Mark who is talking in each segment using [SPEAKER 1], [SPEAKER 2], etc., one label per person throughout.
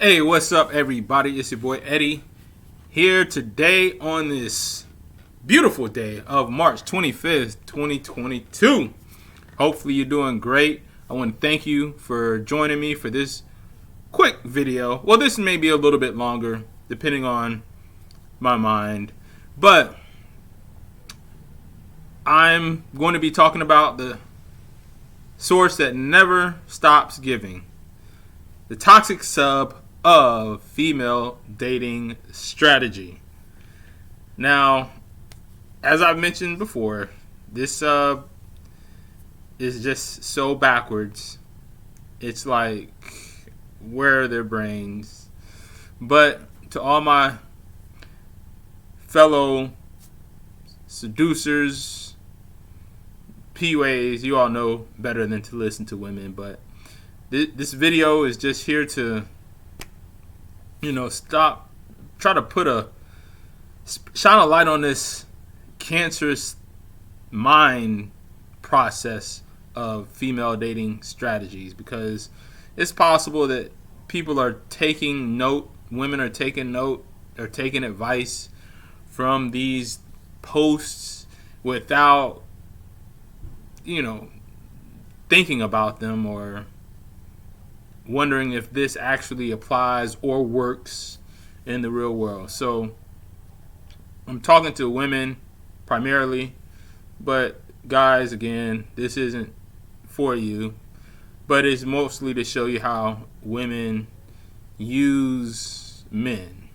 [SPEAKER 1] Hey, what's up, everybody? It's your boy Eddie here today on this beautiful day of March 25th, 2022. Hopefully, you're doing great. I want to thank you for joining me for this quick video. Well, this may be a little bit longer, depending on my mind, but I'm going to be talking about the source that never stops giving, the toxic sub of female dating strategy. Now, as I've mentioned before, this is just so backwards. It's like, where are their brains? But to all my fellow seducers, PUAs, you all know better than to listen to women, but this video is just here to try to shine a light on this cancerous mind process of female dating strategies, because it's possible that people are taking note, women are taking note, or taking advice from these posts without, thinking about them or wondering if this actually applies or works in the real world. So I'm talking to women primarily, but guys, again, this isn't for you, but it's mostly to show you how women use men.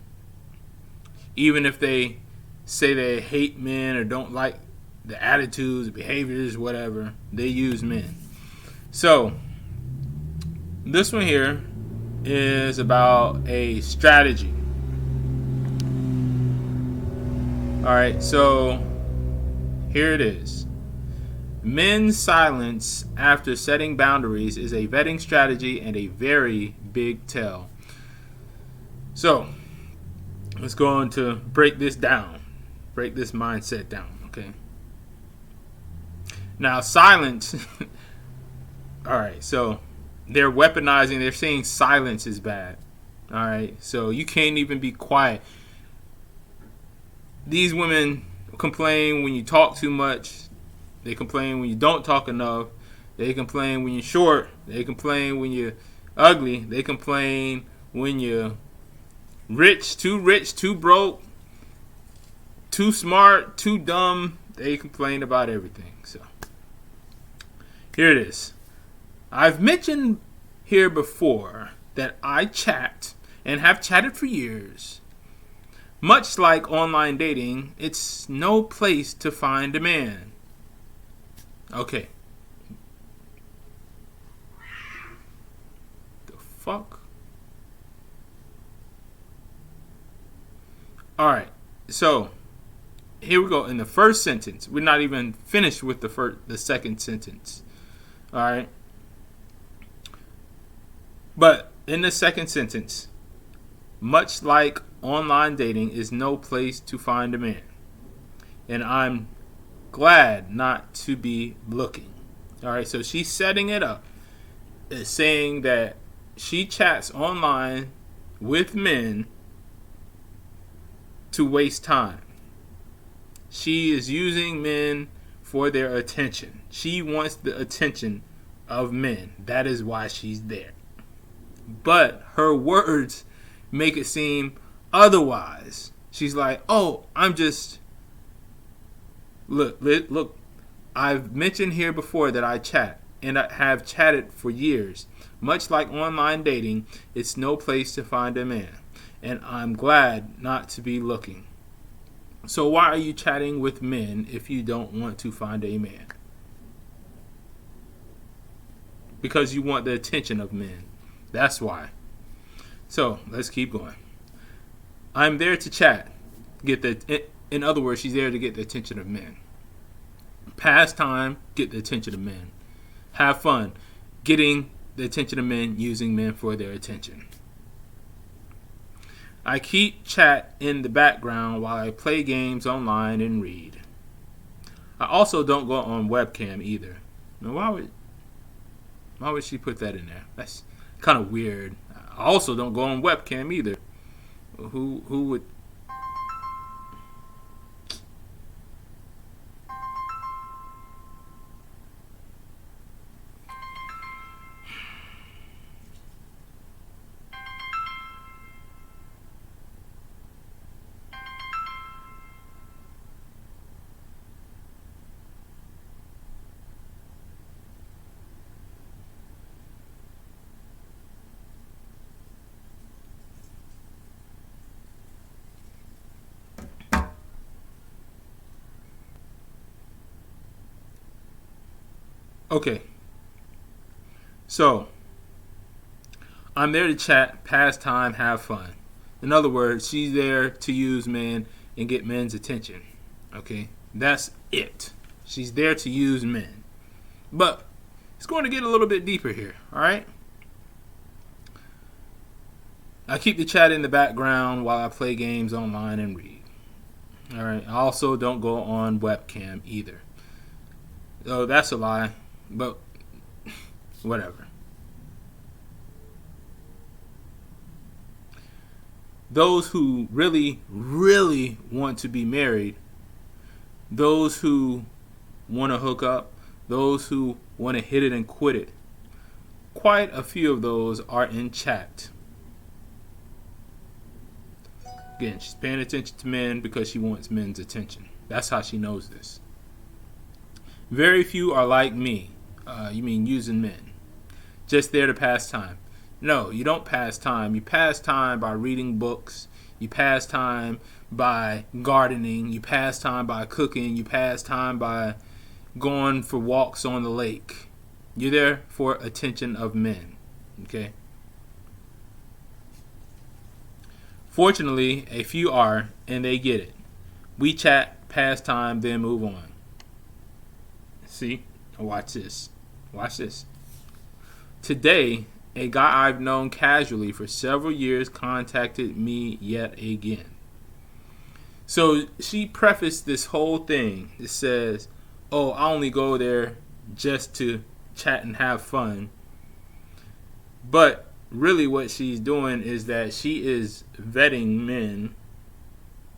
[SPEAKER 1] Even if they say they hate men or don't like the attitudes, the behaviors, whatever, they use men. So this one here is about a strategy. Alright, so here it is. Men's silence after setting boundaries is a vetting strategy and a very big tell. So, let's go on to break this down. Break this mindset down, okay? Now, silence. Alright, so they're weaponizing, they're saying silence is bad. Alright, so you can't even be quiet. These women complain when you talk too much. They complain when you don't talk enough. They complain when you're short. They complain when you're ugly. They complain when you're rich, too broke, too smart, too dumb. They complain about everything. So here it is. I've mentioned here before that I chat and have chatted for years. Much like online dating, it's no place to find a man. Okay. The fuck? Alright, so here we go. In the first sentence, we're not even finished with the second sentence. Alright. But in the second sentence, much like online dating is no place to find a man. And I'm glad not to be looking. Alright, so she's setting it up. It's saying that she chats online with men to waste time. She is using men for their attention. She wants the attention of men. That is why she's there. But her words make it seem otherwise. She's like, oh, I'm just... Look, I've mentioned here before that I chat, and I have chatted for years. Much like online dating, it's no place to find a man. And I'm glad not to be looking. So why are you chatting with men if you don't want to find a man? Because you want the attention of men. That's why. So let's keep going. I'm there to chat. In other words, she's there to get the attention of men. Pass time, get the attention of men. Have fun, getting the attention of men, using men for their attention. I keep chat in the background while I play games online and read. I also don't go on webcam either. Now, why would she put that in there? That's kind of weird. I also don't go on webcam either. Who would? Okay, so I'm there to chat, pass time, have fun. In other words, she's there to use men and get men's attention. Okay, that's it. She's there to use men. But it's going to get a little bit deeper here, all right? I keep the chat in the background while I play games online and read. All right, I also don't go on webcam either. Oh, that's a lie, but whatever. Those who really, really want to be married, those who want to hook up, those who want to hit it and quit it, quite a few of those are in chat. Again, she's paying attention to men because she wants men's attention. That's how she knows this. Very few are like me. You mean using men. Just there to pass time. No, you don't pass time. You pass time by reading books. You pass time by gardening. You pass time by cooking. You pass time by going for walks on the lake. You're there for attention of men. Okay? Fortunately, a few are, and they get it. We chat, pass time, then move on. See? Watch this. Watch this. Today, a guy I've known casually for several years contacted me yet again. So she prefaced this whole thing. It says, oh, I only go there just to chat and have fun. But really what she's doing is that she is vetting men,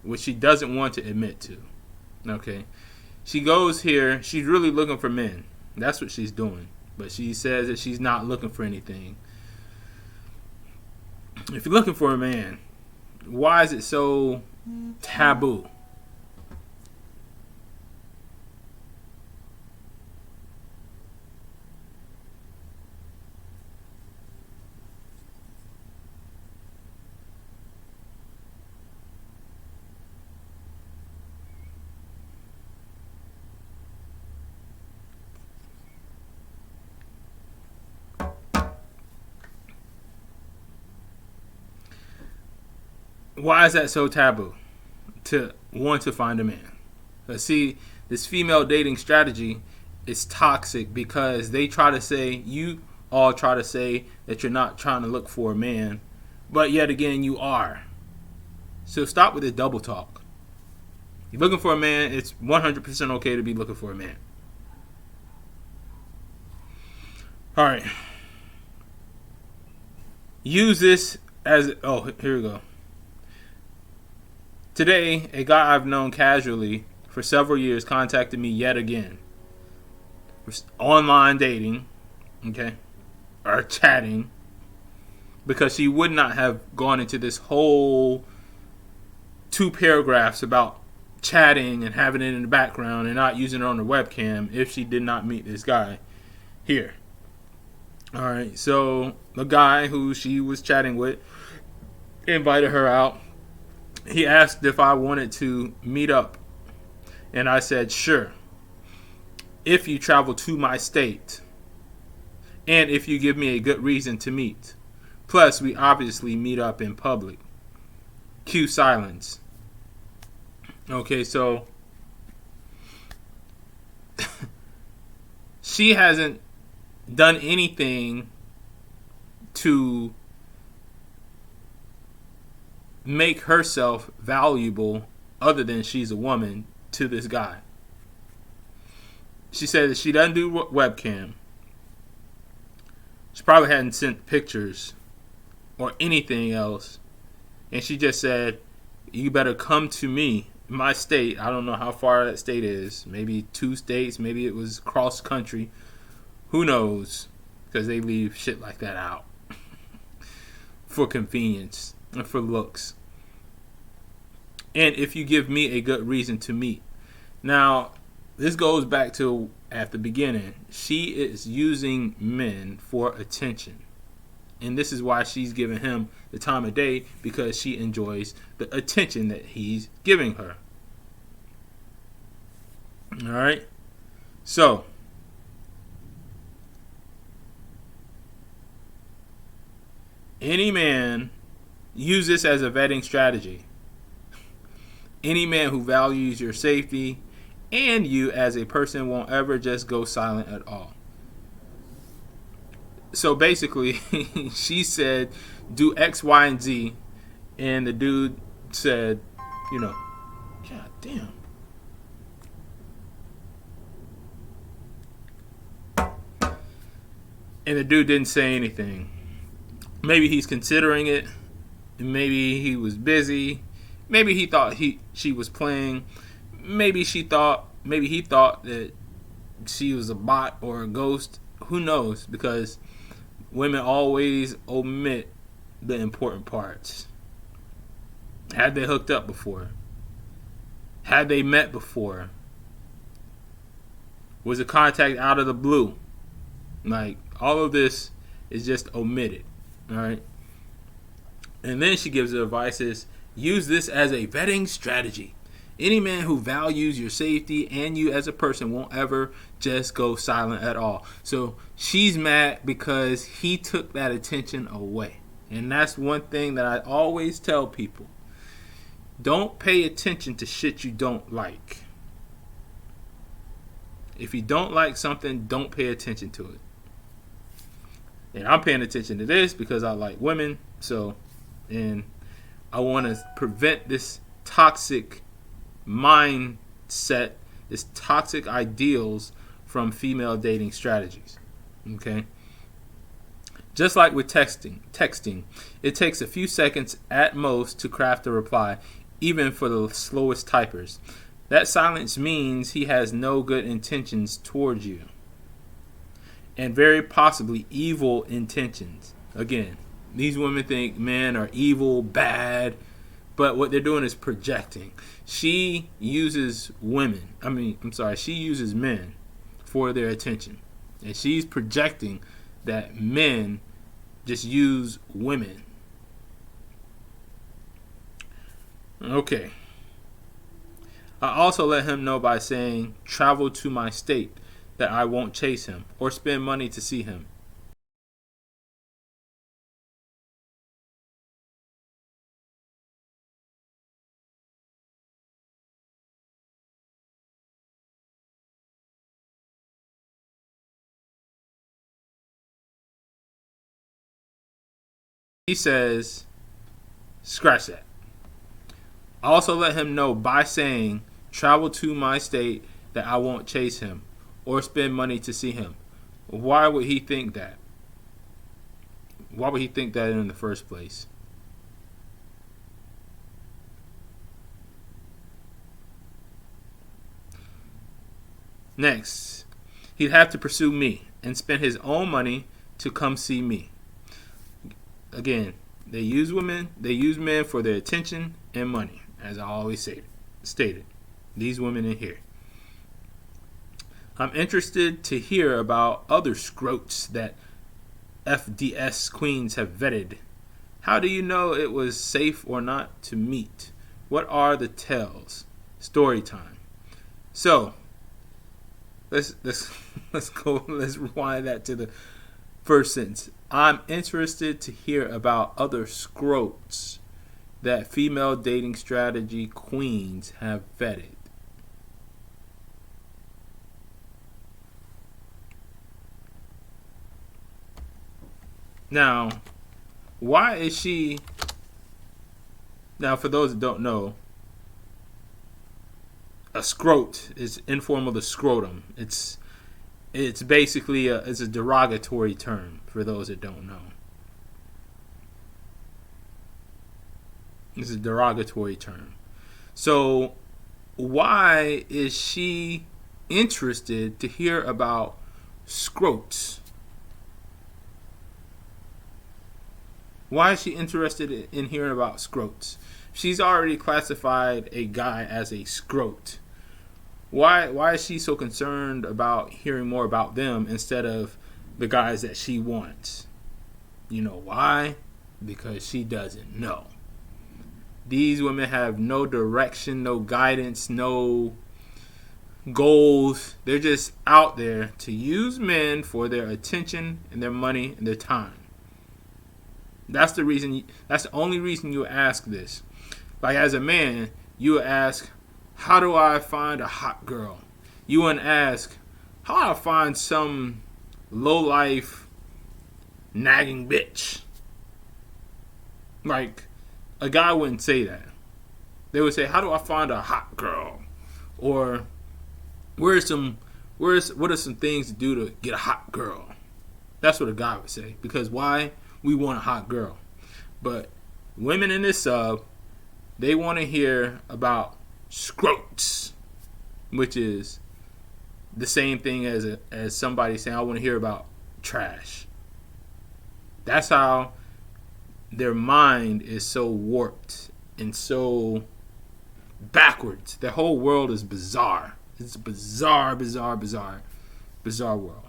[SPEAKER 1] which she doesn't want to admit to. Okay? She goes here, she's really looking for men. That's what she's doing. But she says that she's not looking for anything. If you're looking for a man, why is it so taboo? Why is that so taboo to want to find a man? See, this female dating strategy is toxic because they try to say, you all try to say that you're not trying to look for a man, but yet again you are. So stop with the double talk. You're looking for a man, it's 100% okay to be looking for a man. Alright. Use this as, oh, here we go. Today, a guy I've known casually for several years contacted me yet again. For online dating, okay, or chatting, because she would not have gone into this whole 2 paragraphs about chatting and having it in the background and not using it on the webcam if she did not meet this guy here. Alright, so the guy who she was chatting with invited her out. He asked if I wanted to meet up, and I said sure, if you travel to my state and if you give me a good reason to meet. Plus, we obviously meet up in public. Cue silence. Okay, so she hasn't done anything to make herself valuable other than she's a woman to this guy. She said that she doesn't do webcam. She probably hadn't sent pictures or anything else. And she just said, you better come to me, my state. I don't know how far that state is. Maybe 2 states. Maybe it was cross country. Who knows? Because they leave shit like that out for convenience and for looks. And if you give me a good reason to meet. Now, this goes back to at the beginning. She is using men for attention. And this is why she's giving him the time of day, because she enjoys the attention that he's giving her. All right. So, any man, use this as a vetting strategy. Any man who values your safety and you as a person won't ever just go silent at all. So basically, she said, do X, Y, and Z. And the dude said, God damn. And the dude didn't say anything. Maybe he's considering it. Maybe he was busy. Maybe he thought she was playing. Maybe he thought that she was a bot or a ghost. Who knows? Because women always omit the important parts. Had they hooked up before? Had they met before? Was the contact out of the blue? Like, all of this is just omitted. Alright? And then she gives the advice is, use this as a vetting strategy. Any man who values your safety and you as a person won't ever just go silent at all. So she's mad because he took that attention away. And that's one thing that I always tell people. Don't pay attention to shit you don't like. If you don't like something, don't pay attention to it. And I'm paying attention to this because I like women. And I want to prevent this toxic mindset, this toxic ideals from female dating strategies. Okay? Just like with texting, it takes a few seconds at most to craft a reply, even for the slowest typers. That silence means he has no good intentions towards you. And very possibly evil intentions. Again, these women think men are evil, bad, but what they're doing is projecting. She uses she uses men for their attention. And she's projecting that men just use women. Okay. I also let him know by saying, travel to my state, that I won't chase him or spend money to see him. He says, scratch that. I also let him know by saying, travel to my state, that I won't chase him or spend money to see him. Why would he think that? Why would he think that in the first place? Next, he'd have to pursue me and spend his own money to come see me. Again, they use men for their attention and money, as I always stated. These women in here. I'm interested to hear about other scrotes that FDS queens have vetted. How do you know it was safe or not to meet? What are the tells? Story time. So, let's rewind that to the first sentence. I'm interested to hear about other scrotes that female dating strategy queens have vetted. Now, why is she... Now, for those that don't know, a scrote is informal to scrotum. It's basically it's a derogatory term for those that don't know. This is a derogatory term. So why is she interested to hear about scrotes? Why is she interested in hearing about scrotes? She's already classified a guy as a scrote. Why is she so concerned about hearing more about them instead of the guys that she wants? You know why? Because she doesn't know. These women have no direction, no guidance, no goals. They're just out there to use men for their attention and their money and their time. That's the reason. That's the only reason you ask this. Like, as a man, you ask, how do I find a hot girl? You wouldn't ask, how do I find some low-life nagging bitch? Like, a guy wouldn't say that. They would say, how do I find a hot girl? Or what are some things to do to get a hot girl? That's what a guy would say. Because why? We want a hot girl. But women in this sub, they want to hear about scrotes, which is the same thing as somebody saying, I want to hear about trash. That's how their mind is so warped and so backwards. Their whole world is bizarre. It's a bizarre world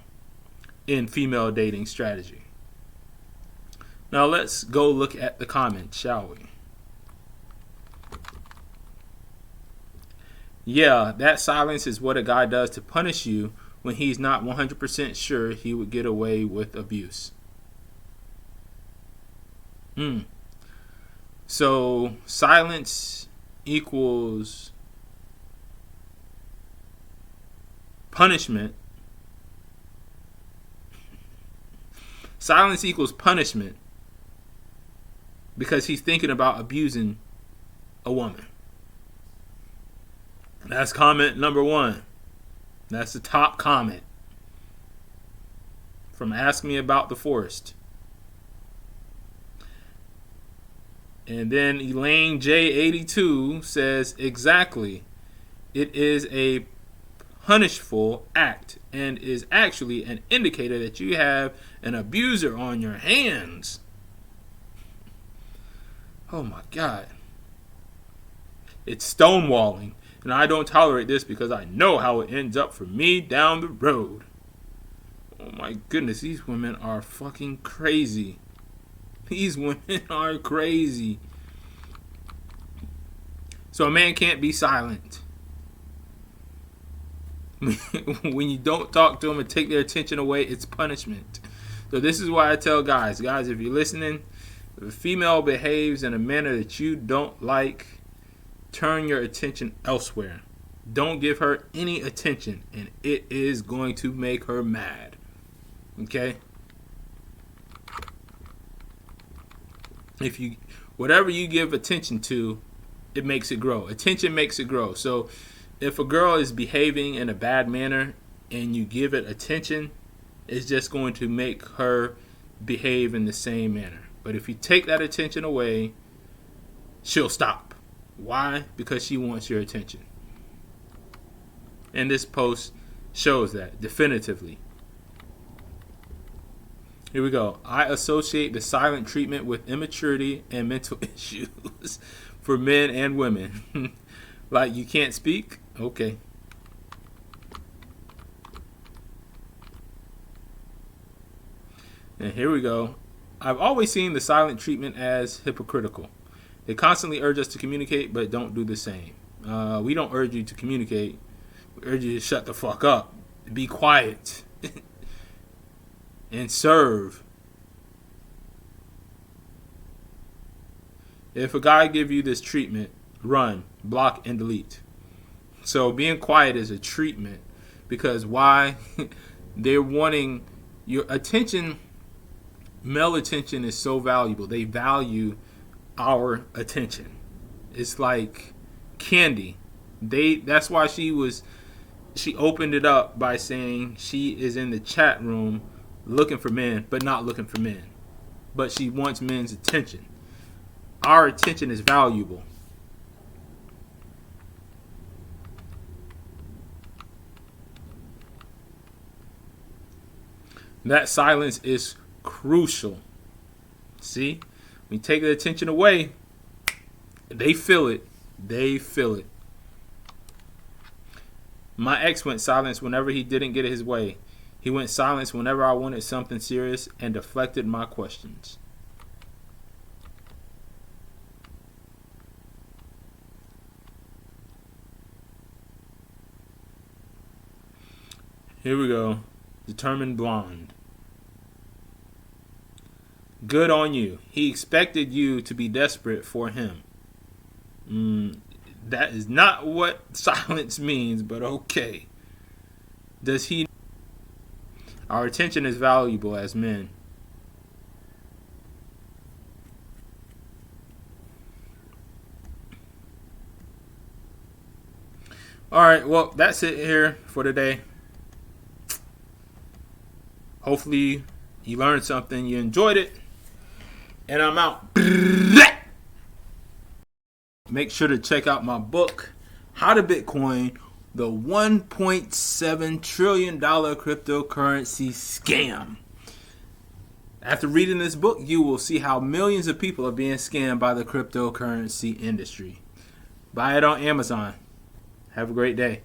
[SPEAKER 1] in female dating strategy. Now let's go look at the comments, shall we? Yeah, that silence is what a guy does to punish you when he's not 100% sure he would get away with abuse. So silence equals punishment. Silence equals punishment because he's thinking about abusing a woman. That's comment number 1. That's the top comment from Ask Me About the Forest. And then Elaine J82 says, exactly. It is a punishful act and is actually an indicator that you have an abuser on your hands. Oh my God. It's stonewalling. And I don't tolerate this because I know how it ends up for me down the road. Oh my goodness, these women are fucking crazy. These women are crazy. So a man can't be silent. When you don't talk to them and take their attention away, it's punishment. So this is why I tell guys, if you're listening, if a female behaves in a manner that you don't like, turn your attention elsewhere. Don't give her any attention, and it is going to make her mad. Okay? Whatever you give attention to, it makes it grow. Attention makes it grow. So if a girl is behaving in a bad manner and you give it attention, it's just going to make her behave in the same manner. But if you take that attention away, she'll stop. Why? Because she wants your attention. And this post shows that definitively. Here we go. I associate the silent treatment with immaturity and mental issues for men and women. Like, you can't speak? Okay. And here we go. I've always seen the silent treatment as hypocritical. They constantly urge us to communicate, but don't do the same. We don't urge you to communicate. We urge you to shut the fuck up. Be quiet. And serve. If a guy give you this treatment, run, block, and delete. So being quiet is a treatment. Because why? They're wanting your attention. Male attention is so valuable. They value our attention. It's like candy. That's why she opened it up by saying she is in the chat room looking for men, but not looking for men. But she wants men's attention. Our attention is valuable. That silence is crucial. See? When you take the attention away, they feel it. They feel it. My ex went silent whenever he didn't get his way. He went silent whenever I wanted something serious and deflected my questions. Here we go. Determined blonde. Good on you. He expected you to be desperate for him. That is not what silence means, but okay. Does he? Our attention is valuable as men. All right, well, that's it here for today. Hopefully you learned something, you enjoyed it, and I'm out. Make sure to check out my book, How to Bitcoin, the $1.7 trillion cryptocurrency scam. After reading this book, you will see how millions of people are being scammed by the cryptocurrency industry. Buy it on Amazon. Have a great day.